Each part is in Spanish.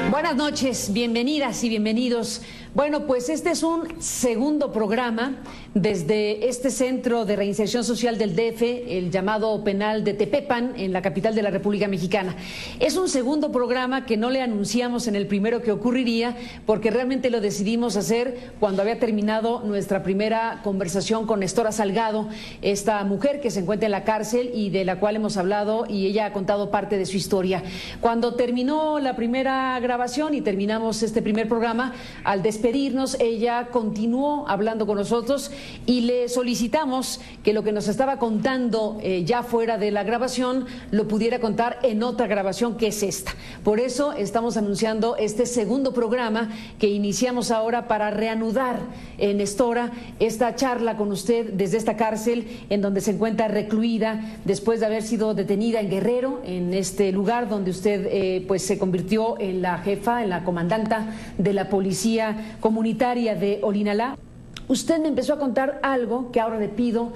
Buenas noches, bienvenidas y bienvenidos. Bueno, pues este es un segundo programa desde este Centro de Reinserción Social del DF, el llamado penal de Tepepan, en la capital de la República Mexicana. Es un segundo programa que no le anunciamos en el primero que ocurriría, porque realmente lo decidimos hacer cuando había terminado nuestra primera conversación con Nestora Salgado, esta mujer que se encuentra en la cárcel y de la cual hemos hablado, y ella ha contado parte de su historia. Cuando terminó la primera grabación y terminamos este primer programa, al despedirnos, ella continuó hablando con nosotros y le solicitamos que lo que nos estaba contando ya fuera de la grabación lo pudiera contar en otra grabación, que es esta. Por eso estamos anunciando este segundo programa que iniciamos ahora para reanudar, Nestora, esta charla con usted desde esta cárcel en donde se encuentra recluida después de haber sido detenida en Guerrero, en este lugar donde usted pues se convirtió en la jefa, en la comandanta de la policía comunitaria de Olinalá. Usted me empezó a contar algo que ahora le pido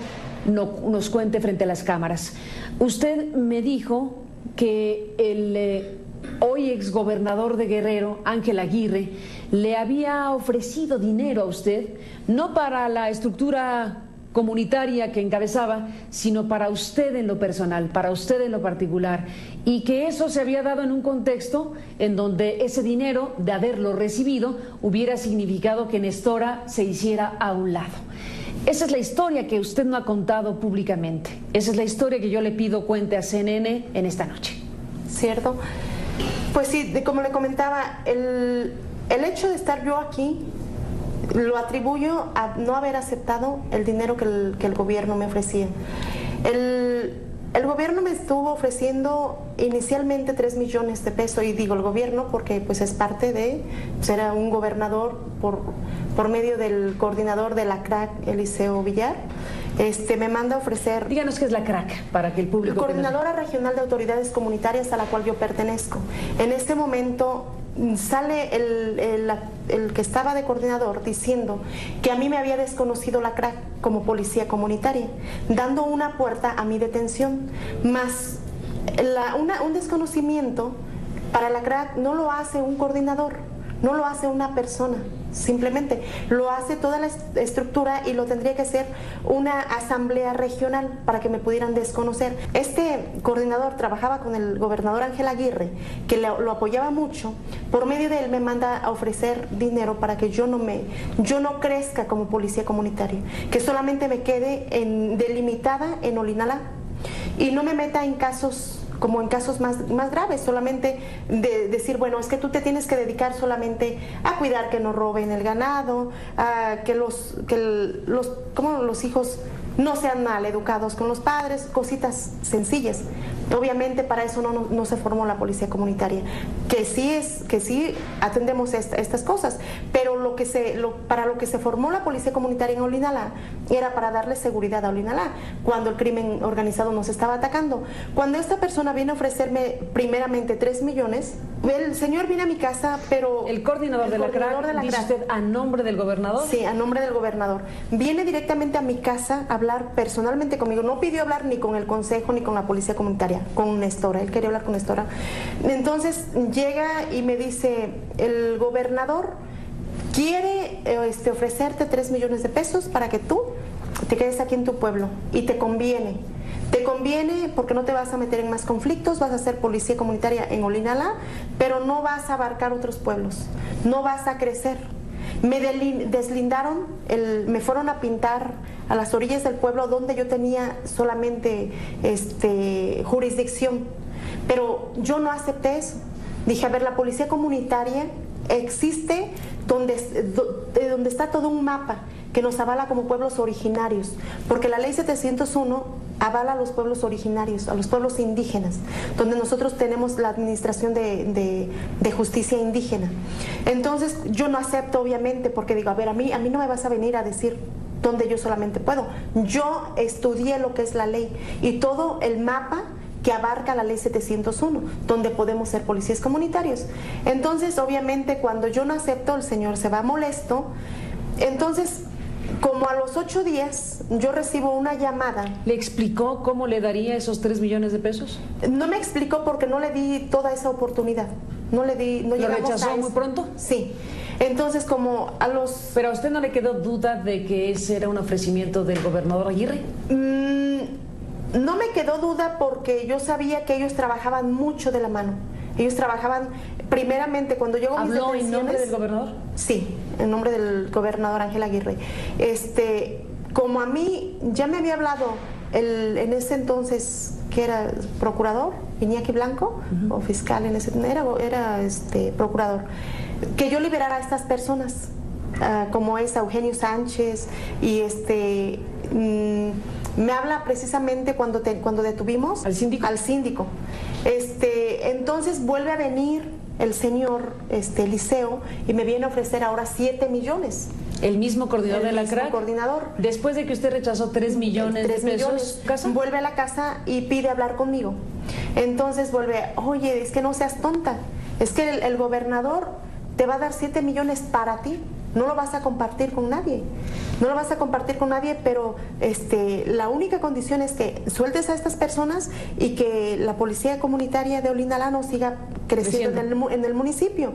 nos cuente frente a las cámaras. Usted me dijo que el hoy exgobernador de Guerrero, Ángel Aguirre, le había ofrecido dinero a usted, no para la estructura comunitaria que encabezaba, sino para usted en lo personal, para usted en lo particular, y que eso se había dado en un contexto en donde ese dinero, de haberlo recibido, hubiera significado que Nestora se hiciera a un lado. Esa es la historia que usted no ha contado públicamente. Esa es la historia que yo le pido cuente a CNN en esta noche. ¿Cierto? Pues sí, como le comentaba, el hecho de estar yo aquí lo atribuyo a no haber aceptado el dinero que el gobierno me ofrecía. El gobierno me estuvo ofreciendo inicialmente 3 millones de pesos, y digo el gobierno porque pues es parte de, pues era un gobernador por medio del coordinador de la CRAC, Eliseo Villar. Me manda a ofrecer... Díganos qué es la CRAC, para que el público... Coordinadora Regional de Autoridades Comunitarias, a la cual yo pertenezco. En este momento sale el que estaba de coordinador diciendo que a mí me había desconocido la CRAC como policía comunitaria, dando una puerta a mi detención, más un desconocimiento para la CRAC no lo hace un coordinador, no lo hace una persona, simplemente lo hace toda la estructura, y lo tendría que hacer una asamblea regional para que me pudieran desconocer. Este coordinador trabajaba con el gobernador Ángel Aguirre, que lo apoyaba mucho. Por medio de él me manda a ofrecer dinero para que yo no crezca como policía comunitaria, que solamente me quede delimitada en Olinalá y no me meta en casos como en casos más graves, solamente de decir, bueno, es que tú te tienes que dedicar solamente a cuidar que no roben el ganado, a que los hijos no sean mal educados con los padres, cositas sencillas. Obviamente para eso no se formó la policía comunitaria, que sí atendemos estas cosas, pero para lo que se formó la policía comunitaria en Olinalá era para darle seguridad a Olinalá cuando el crimen organizado nos estaba atacando. Cuando esta persona viene a ofrecerme primeramente 3 millones, el señor viene a mi casa, pero... El coordinador de la CRAC, ¿dice usted a nombre del gobernador? Sí, a nombre del gobernador. Viene directamente a mi casa a hablar personalmente conmigo, no pidió hablar ni con el consejo ni con la policía comunitaria, con Nestora, él quería hablar con Nestora. Entonces llega y me dice, el gobernador quiere ofrecerte 3 millones de pesos para que tú te quedes aquí en tu pueblo, y te conviene porque no te vas a meter en más conflictos, vas a ser policía comunitaria en Olinalá, pero no vas a abarcar otros pueblos, no vas a crecer. Me deslindaron, me fueron a pintar a las orillas del pueblo donde yo tenía solamente jurisdicción, pero yo no acepté eso. Dije, a ver, la policía comunitaria existe donde está todo un mapa que nos avala como pueblos originarios, porque la ley 701 avala a los pueblos originarios, a los pueblos indígenas, donde nosotros tenemos la administración de justicia indígena. Entonces yo no acepto, obviamente, porque digo, a ver, a mí no me vas a venir a decir donde yo solamente puedo. Yo estudié lo que es la ley y todo el mapa que abarca la ley 701, donde podemos ser policías comunitarios. Entonces, obviamente, cuando yo no acepto, el señor se va molesto. Entonces, como a los 8 días, yo recibo una llamada. ¿Le explicó cómo le daría esos 3 millones de pesos? No me explicó porque no le di toda esa oportunidad. no le di, no ¿Lo llegamos rechazó a muy eso. pronto? Sí. Entonces, como a los... ¿Pero a usted no le quedó duda de que ese era un ofrecimiento del gobernador Aguirre? No me quedó duda porque yo sabía que ellos trabajaban mucho de la mano. Ellos trabajaban, primeramente, cuando llegó mis ¿Habló detenciones... en nombre del gobernador? Sí, en nombre del gobernador Ángel Aguirre. Como a mí ya me había hablado en ese entonces, que era procurador, Iñaki Blanco, o fiscal en ese era procurador, que yo liberara a estas personas, como es Eugenio Sánchez, y me habla precisamente cuando detuvimos al síndico. Entonces vuelve a venir el señor Liceo y me viene a ofrecer ahora 7 millones. El mismo coordinador de la CRAC. Coordinador. Después de que usted rechazó 3 millones de pesos, ¿casa? Vuelve a la casa y pide hablar conmigo. Entonces vuelve, oye, es que no seas tonta, es que el gobernador te va a dar 7 millones para ti, no lo vas a compartir con nadie. No lo vas a compartir con nadie, pero la única condición es que sueltes a estas personas y que la policía comunitaria de Olinda Llano siga creciendo en el municipio.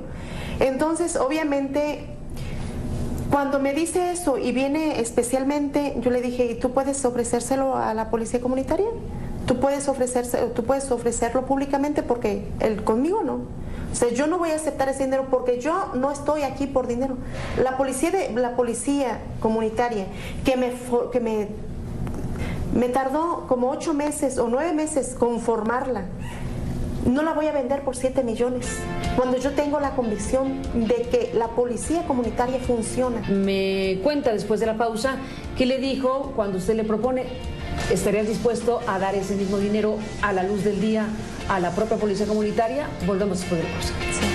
Entonces, obviamente, cuando me dice eso y viene especialmente, yo le dije, ¿y tú puedes ofrecérselo a la policía comunitaria? Tú puedes ofrecerlo públicamente porque conmigo no. O sea, yo no voy a aceptar ese dinero porque yo no estoy aquí por dinero. La policía comunitaria que me tardó como 8 meses o 9 meses conformarla, no la voy a vender por 7 millones. Cuando yo tengo la convicción de que la policía comunitaria funciona. Me cuenta después de la pausa qué le dijo cuando usted le propone. ¿Estarías dispuesto a dar ese mismo dinero a la luz del día a la propia policía comunitaria? Volvemos después de la pausa. Sí.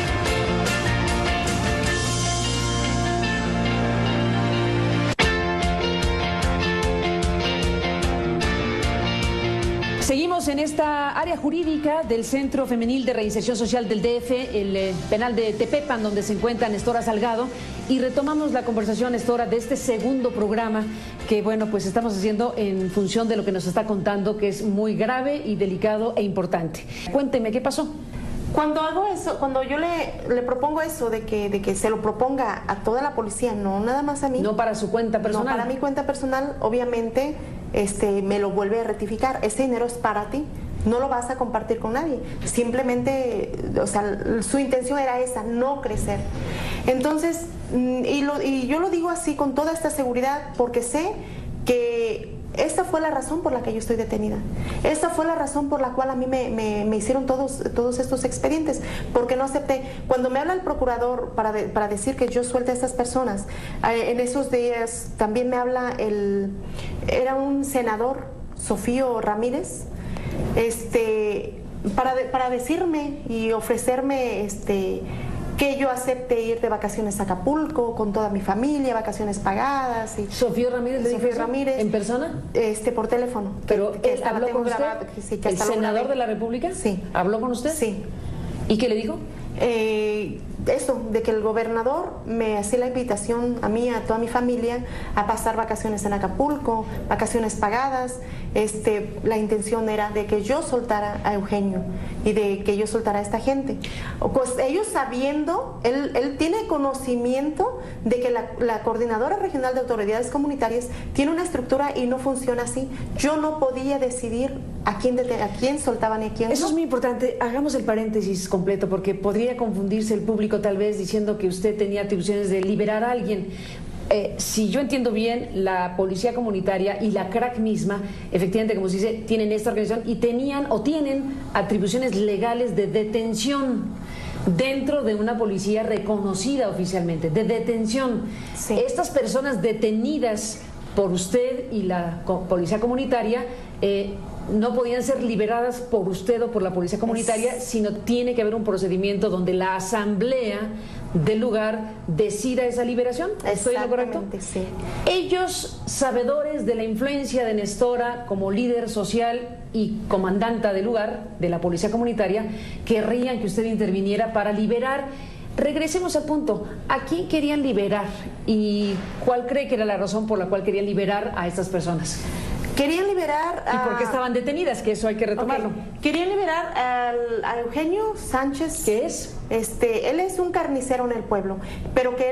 Seguimos en esta área jurídica del Centro Femenil de Reinserción Social del DF, el penal de Tepepan, donde se encuentra Nestora Salgado, y retomamos la conversación, Nestora, de este segundo programa que, bueno, pues estamos haciendo en función de lo que nos está contando, que es muy grave y delicado e importante. Cuénteme, ¿qué pasó? Cuando hago eso, cuando yo le propongo eso de que se lo proponga a toda la policía, no nada más a mí. No para su cuenta personal. No para mi cuenta personal, obviamente me lo vuelve a rectificar. Ese dinero es para ti, no lo vas a compartir con nadie. Simplemente, o sea, su intención era esa, no crecer. Entonces, y yo lo digo así con toda esta seguridad porque sé que esta fue la razón por la que yo estoy detenida. Esta fue la razón por la cual a mí me hicieron todos estos expedientes, porque no acepté. Cuando me habla el procurador para decir que yo suelte a estas personas, en esos días también me habla era un senador, Sofío Ramírez, para decirme y ofrecerme que yo acepte ir de vacaciones a Acapulco con toda mi familia, vacaciones pagadas. ¿Sofío Ramírez le dijo eso? Ramírez. ¿En persona? Por teléfono. ¿Pero habló con usted? Grabado, sí, ¿El senador de la República? Sí. ¿Habló con usted? Sí. ¿Y qué le dijo? Eso, de que el gobernador me hacía la invitación a mí, a toda mi familia, a pasar vacaciones en Acapulco, vacaciones pagadas. La intención era de que yo soltara a Eugenio y de que yo soltara a esta gente. Pues ellos sabiendo, él tiene conocimiento de que la Coordinadora Regional de Autoridades Comunitarias tiene una estructura y no funciona así. Yo no podía decidir a quién soltaban y a quién no. Eso es muy importante. Hagamos el paréntesis completo porque podría confundirse el público tal vez diciendo que usted tenía atribuciones de liberar a alguien. Si yo entiendo bien, la policía comunitaria y la CRAC misma, efectivamente, como se dice, tienen esta organización y tenían o tienen atribuciones legales de detención dentro de una policía reconocida oficialmente, de detención. Sí. Estas personas detenidas por usted y la policía comunitaria no podían ser liberadas por usted o por la policía comunitaria, sino tiene que haber un procedimiento donde la asamblea del lugar decida esa liberación. ¿Estoy en lo correcto? Sí. Ellos, sabedores de la influencia de Nestora como líder social y comandanta del lugar de la policía comunitaria, querrían que usted interviniera para liberar. Regresemos al punto. ¿A quién querían liberar? ¿Y cuál cree que era la razón por la cual querían liberar a estas personas? Querían liberar ¿Y por qué estaban detenidas? Que eso hay que retomarlo. Okay. Querían liberar a Eugenio Sánchez. ¿Qué es? Él es un carnicero en el pueblo, pero que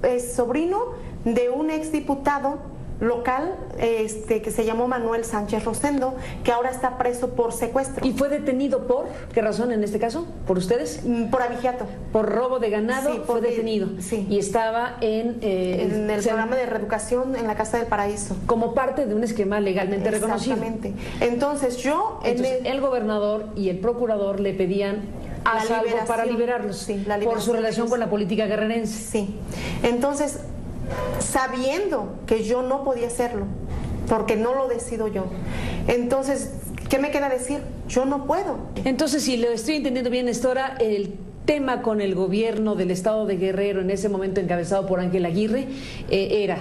es sobrino de un exdiputado local que se llamó Manuel Sánchez Rosendo, que ahora está preso por secuestro. ¿Y fue detenido por qué razón en este caso? ¿Por ustedes? Por abigeato. Por robo de ganado, sí, fue detenido. Sí. Y estaba en el programa de reeducación en la Casa del Paraíso. Como parte de un esquema legalmente reconocido. Exactamente. Entonces el gobernador y el procurador le pedían a salvo para liberarlos, sí, por su relación con la política guerrerense. Sí. Entonces, sabiendo que yo no podía hacerlo, porque no lo decido yo, entonces, ¿qué me queda decir? Yo no puedo. Entonces, si lo estoy entendiendo bien, Nestora, el tema con el gobierno del estado de Guerrero, en ese momento encabezado por Ángel Aguirre, era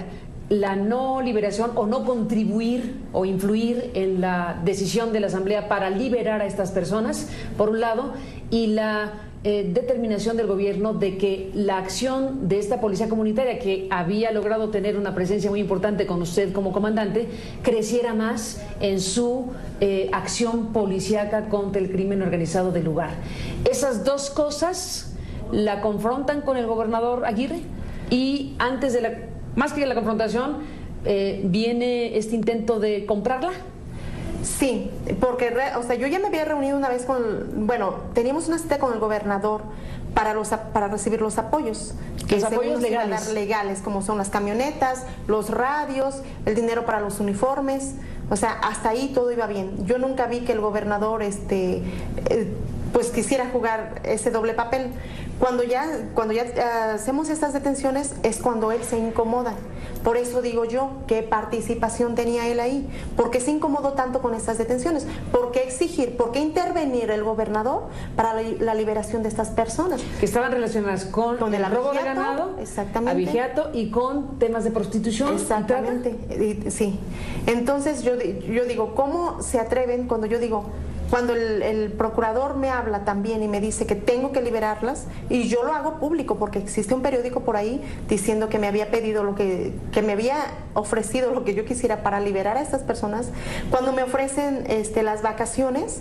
la no liberación o no contribuir o influir en la decisión de la Asamblea para liberar a estas personas, por un lado, y la determinación del gobierno de que la acción de esta policía comunitaria, que había logrado tener una presencia muy importante con usted como comandante, creciera más en su acción policíaca contra el crimen organizado del lugar. Esas dos cosas la confrontan con el gobernador Aguirre, y antes de más que la confrontación, viene este intento de comprarla. Sí, porque yo ya me había reunido una vez teníamos una cita con el gobernador para recibir los apoyos. Los apoyos legales. Legales, como son las camionetas, los radios, el dinero para los uniformes. O sea, hasta ahí todo iba bien. Yo nunca vi que el gobernador pues quisiera jugar ese doble papel. Cuando ya hacemos estas detenciones es cuando él se incomoda. Por eso digo yo, ¿qué participación tenía él ahí? ¿Por qué se incomodó tanto con estas detenciones? ¿Por qué exigir, por qué intervenir el gobernador para la liberación de estas personas? Que estaban relacionadas con el robo de ganado, exactamente, abigeato, y con temas de prostitución. Exactamente, sí. Entonces yo digo, ¿cómo se atreven cuando el procurador me habla también y me dice que tengo que liberarlas, y yo lo hago público porque existe un periódico por ahí diciendo que me había pedido que me había ofrecido lo que yo quisiera para liberar a estas personas, cuando me ofrecen las vacaciones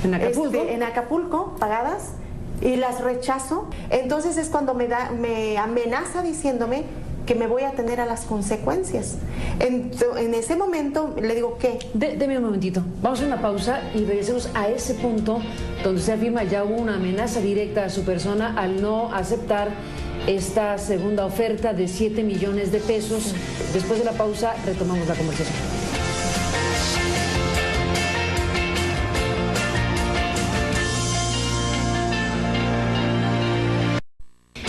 en Acapulco pagadas, y las rechazo, entonces es cuando me amenaza diciéndome que me voy a tener a las consecuencias. En ese momento le digo, ¿qué? Deme un momentito, vamos a una pausa y regresemos a ese punto donde se afirma ya hubo una amenaza directa a su persona al no aceptar esta segunda oferta de 7 millones de pesos. Después de la pausa retomamos la conversación.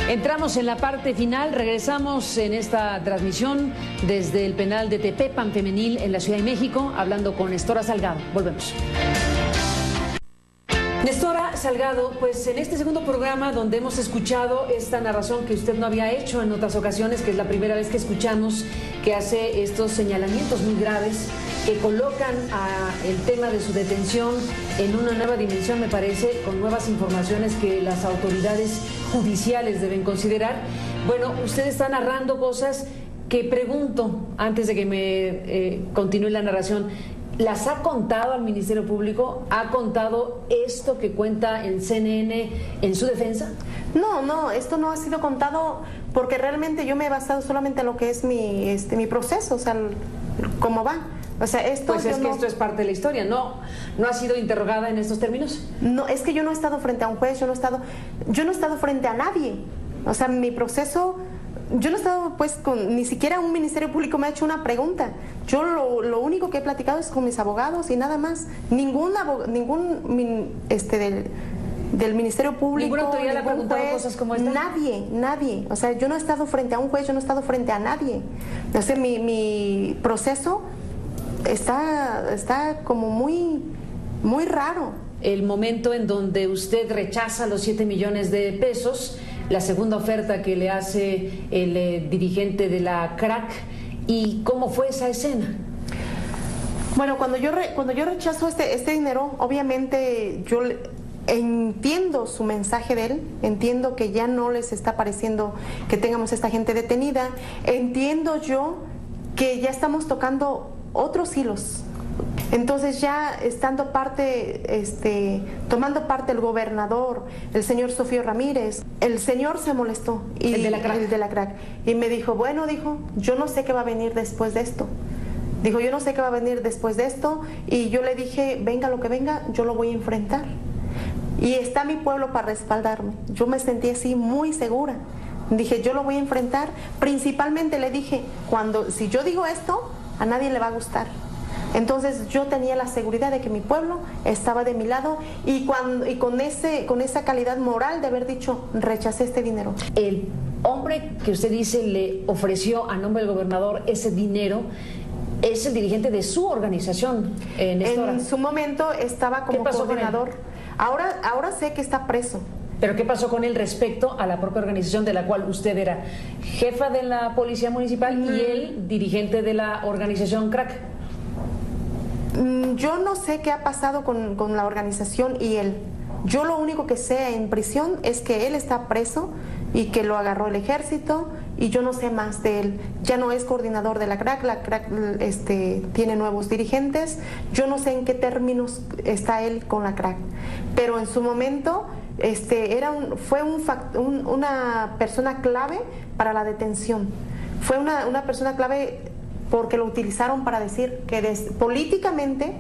Entramos en la parte final, regresamos en esta transmisión desde el penal de Tepepan Femenil en la Ciudad de México, hablando con Nestora Salgado. Volvemos. Nestora Salgado, pues en este segundo programa donde hemos escuchado esta narración que usted no había hecho en otras ocasiones, que es la primera vez que escuchamos que hace estos señalamientos muy graves que colocan el tema de su detención en una nueva dimensión, me parece, con nuevas informaciones que las autoridades judiciales deben considerar. Bueno, usted está narrando cosas que pregunto, antes de que me continúe la narración, ¿las ha contado al Ministerio Público? ¿Ha contado esto que cuenta en CNN en su defensa? No, esto no ha sido contado porque realmente yo me he basado solamente en lo que es mi proceso, o sea, cómo va. O sea, esto es parte de la historia, ¿no ha sido interrogada en estos términos? No, es que yo no he estado frente a un juez, yo no he estado frente a nadie. O sea, mi proceso, yo no he estado ni siquiera un Ministerio Público me ha hecho una pregunta. Yo lo único que he platicado es con mis abogados y nada más. Ningún del Ministerio Público, ¿ninguna autoridad le ha preguntado juez, cosas como esta? Nadie. O sea, yo no he estado frente a un juez, yo no he estado frente a nadie. O sea, mi proceso está como muy, muy raro. El momento en donde usted rechaza los 7 millones de pesos, la segunda oferta que le hace el dirigente de la CRAC, ¿y cómo fue esa escena? Bueno, cuando yo rechazo este dinero, obviamente yo entiendo su mensaje de él, entiendo que ya no les está pareciendo que tengamos esta gente detenida, entiendo yo que ya estamos tocando otros hilos. Entonces ya estando tomando parte el gobernador, el señor Sofío Ramírez, el señor se molestó. Y, el de la crack. Y me dijo, bueno, dijo, yo no sé qué va a venir después de esto. Dijo, yo no sé qué va a venir después de esto. Y yo le dije, venga lo que venga, yo lo voy a enfrentar. Y está mi pueblo para respaldarme. Yo me sentí así muy segura. Dije, yo lo voy a enfrentar. Principalmente le dije, si yo digo esto, a nadie le va a gustar. Entonces yo tenía la seguridad de que mi pueblo estaba de mi lado y con esa calidad moral de haber dicho, rechacé este dinero. El hombre que usted dice le ofreció a nombre del gobernador ese dinero es el dirigente de su organización, Nestora. En su momento estaba como coordinador. Ahora sé que está preso. ¿Pero qué pasó con él respecto a la propia organización de la cual usted era jefa de la policía municipal y él dirigente de la organización Crack? Yo no sé qué ha pasado con la organización y él. Yo lo único que sé en prisión es que él está preso y que lo agarró el ejército y yo no sé más de él. Ya no es coordinador de la CRAC tiene nuevos dirigentes. Yo no sé en qué términos está él con la CRAC, pero en su momento fue una persona clave para la detención. Fue una persona clave porque lo utilizaron para decir que políticamente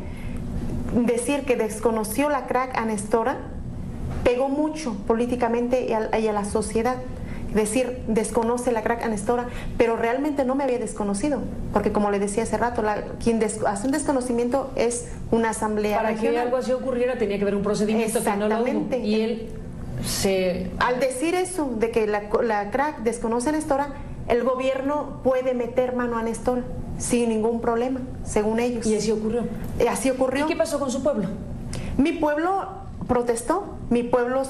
decir que desconoció la CRAC a Nestora pegó mucho políticamente y a la sociedad. Decir, desconoce la CRAC a Nestora, pero realmente no me había desconocido, porque como le decía hace rato, quien hace un desconocimiento es una asamblea Para regional. que algo así ocurriera tenía que haber un procedimiento que no lo hubo. Y él Al decir eso, de que la CRAC desconoce a Nestora, el gobierno puede meter mano a Nestora sin ningún problema, según ellos. Y así ocurrió. Así ocurrió. ¿Y qué pasó con su pueblo? Mi pueblo protestó, mi pueblo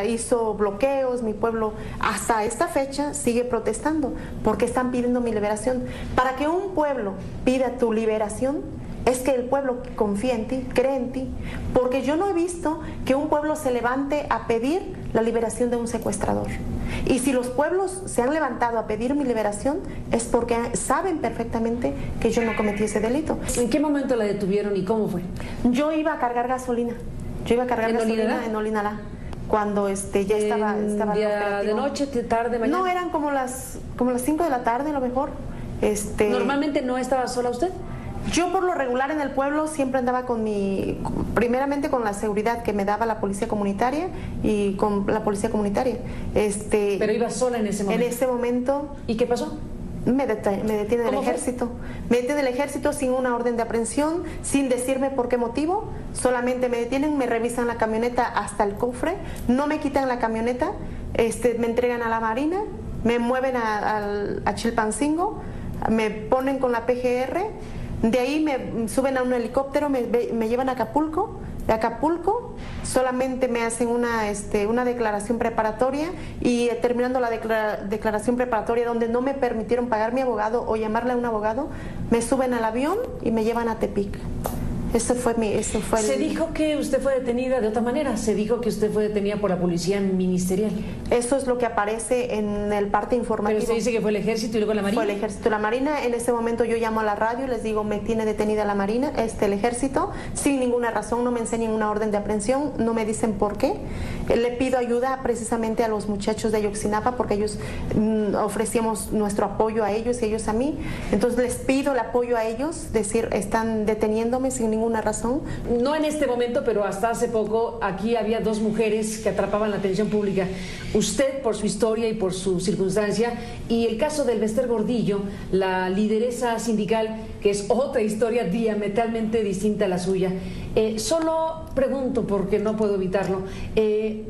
hizo bloqueos, mi pueblo hasta esta fecha sigue protestando porque están pidiendo mi liberación. Para que un pueblo pida tu liberación es que el pueblo confía en ti, cree en ti, porque yo no he visto que un pueblo se levante a pedir la liberación de un secuestrador. Y si los pueblos se han levantado a pedir mi liberación es porque saben perfectamente que yo no cometí ese delito. ¿En qué momento la detuvieron y cómo fue? Yo iba a cargar gasolina. En Olinalá, cuando ya estaba ¿De noche, tarde, mañana? No, eran como las 5 de la tarde a lo mejor. ¿Normalmente no estaba sola usted? Yo por lo regular en el pueblo siempre andaba primeramente con la seguridad que me daba la policía comunitaria y con la policía comunitaria. Pero iba sola en ese momento. En ese momento. ¿Y qué pasó? Me detiene el ejército. Me detiene el ejército sin una orden de aprehensión, sin decirme por qué motivo. Solamente me detienen, me revisan la camioneta hasta el cofre, no me quitan la camioneta, me entregan a la Marina, me mueven a Chilpancingo, me ponen con la PGR, de ahí me suben a un helicóptero, me llevan a Acapulco. De Acapulco solamente me hacen una declaración preparatoria y terminando la declaración preparatoria donde no me permitieron pagar mi abogado o llamarle a un abogado, me suben al avión y me llevan a Tepic. Se dijo que usted fue detenida de otra manera, se dijo que usted fue detenida por la policía ministerial. Eso es lo que aparece en el parte informativo. Pero usted dice que fue el ejército y luego la Marina. Fue el ejército y la Marina. En ese momento yo llamo a la radio y les digo, me tiene detenida la Marina, el ejército, sin ninguna razón, no me enseñan una orden de aprehensión, no me dicen por qué. Le pido ayuda precisamente a los muchachos de Ayotzinapa porque ellos ofrecíamos nuestro apoyo a ellos y ellos a mí. Entonces les pido el apoyo a ellos, decir, están deteniéndome sin ninguna razón. No en este momento, pero hasta hace poco aquí había dos mujeres que atrapaban la atención pública. Usted por su historia y por su circunstancia, y el caso del Bester Gordillo, la lideresa sindical, que es otra historia diametralmente distinta a la suya. Solo pregunto, porque no puedo evitarlo,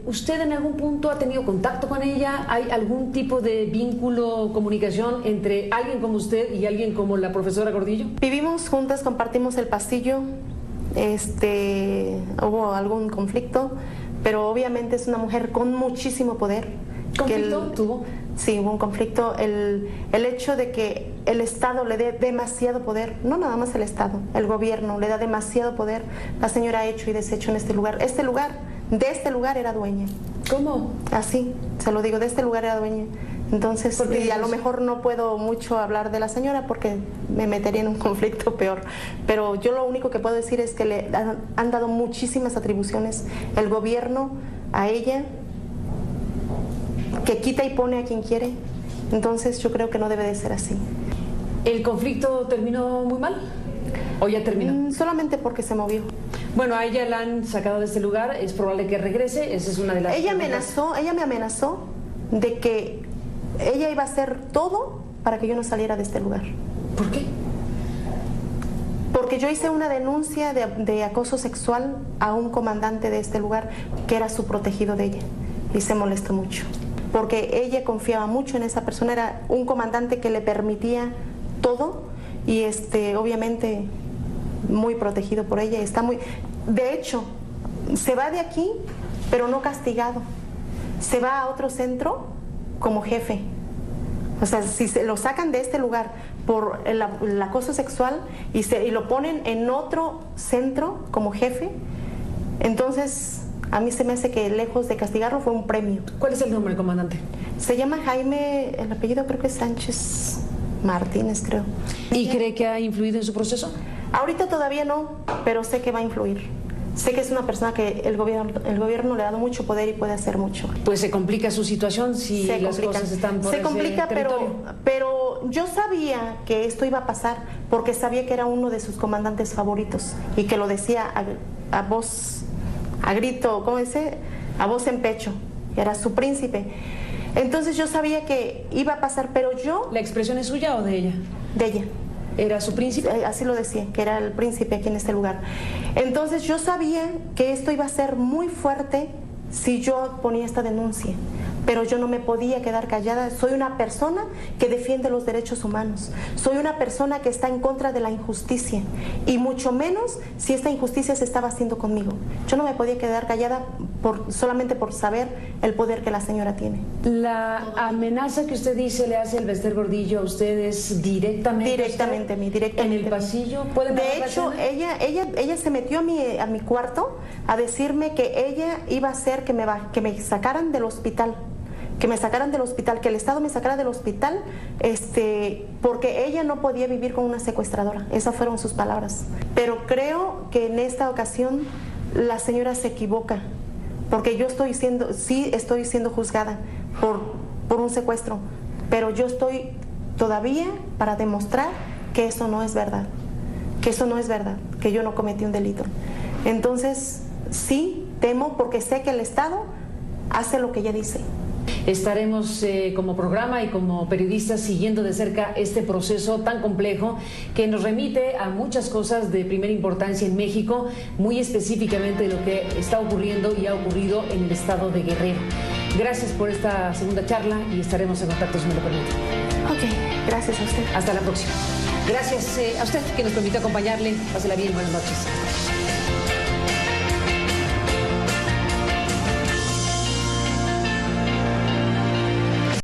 ¿usted en algún punto ha tenido contacto con ella? ¿Hay algún tipo de vínculo, comunicación entre alguien como usted y alguien como la profesora Gordillo? Vivimos juntas, compartimos el pasillo, hubo algún conflicto, pero obviamente es una mujer con muchísimo poder. ¿Conflicto tuvo? Sí, hubo un conflicto. El hecho de que el Estado le dé demasiado poder, no nada más el Estado, el gobierno le da demasiado poder. La señora ha hecho y deshecho en este lugar. De este lugar era dueña. ¿Cómo? Así, se lo digo, de este lugar era dueña. Entonces, y a lo mejor no puedo mucho hablar de la señora porque me metería en un conflicto peor. Pero yo lo único que puedo decir es que le han dado muchísimas atribuciones el gobierno a ella, que quita y pone a quien quiere. Entonces yo creo que no debe de ser así. ¿El conflicto terminó muy mal o ya terminó? Solamente porque se movió. Bueno, a ella la han sacado de este lugar, es probable que regrese, esa es una de las... Ella me amenazó de que ella iba a hacer todo para que yo no saliera de este lugar. ¿Por qué? Porque yo hice una denuncia de acoso sexual a un comandante de este lugar que era su protegido de ella y se molestó mucho. Porque ella confiaba mucho en esa persona, era un comandante que le permitía todo y obviamente muy protegido por ella. Está muy, de hecho, se va de aquí, pero no castigado. Se va a otro centro como jefe. O sea, si se lo sacan de este lugar por el acoso sexual y lo ponen en otro centro como jefe, entonces a mí se me hace que lejos de castigarlo fue un premio. ¿Cuál es el nombre del comandante? Se llama Jaime, el apellido creo que es Sánchez Martínez, creo. ¿Y cree que ha influido en su proceso? Ahorita todavía no, pero sé que va a influir. Sé que es una persona que el gobierno le ha dado mucho poder y puede hacer mucho. Pues se complica su situación si las cosas están por Se complica, pero yo sabía que esto iba a pasar porque sabía que era uno de sus comandantes favoritos y que lo decía a voz, a grito, ¿cómo dice? A voz en pecho. Era su príncipe. Entonces yo sabía que iba a pasar, pero yo... ¿La expresión es suya o de ella? De ella. ¿Era su príncipe? Así lo decía, que era el príncipe aquí en este lugar. Entonces yo sabía que esto iba a ser muy fuerte si yo ponía esta denuncia, pero yo no me podía quedar callada. Soy una persona que defiende los derechos humanos, soy una persona que está en contra de la injusticia y mucho menos si esta injusticia se estaba haciendo conmigo. Yo no me podía quedar callada solamente por saber el poder que la señora tiene. La amenaza que usted dice le hace el Bester Gordillo a ustedes directamente. Directamente a mí, directamente. ¿En el pasillo? ¿Pueden de hecho, ella se metió a mi cuarto a decirme que ella iba a hacer que me sacaran del hospital. Que me sacaran del hospital, que el Estado me sacara del hospital, porque ella no podía vivir con una secuestradora. Esas fueron sus palabras. Pero creo que en esta ocasión la señora se equivoca, porque yo estoy siendo juzgada por un secuestro, pero yo estoy todavía para demostrar que eso no es verdad, que yo no cometí un delito. Entonces, sí, temo porque sé que el Estado hace lo que ella dice. Estaremos como programa y como periodistas siguiendo de cerca este proceso tan complejo que nos remite a muchas cosas de primera importancia en México, muy específicamente de lo que está ocurriendo y ha ocurrido en el estado de Guerrero. Gracias por esta segunda charla y estaremos en contacto si me lo permite. Ok, gracias a usted. Hasta la próxima. Gracias a usted que nos permitió acompañarle. Pásela bien, buenas noches.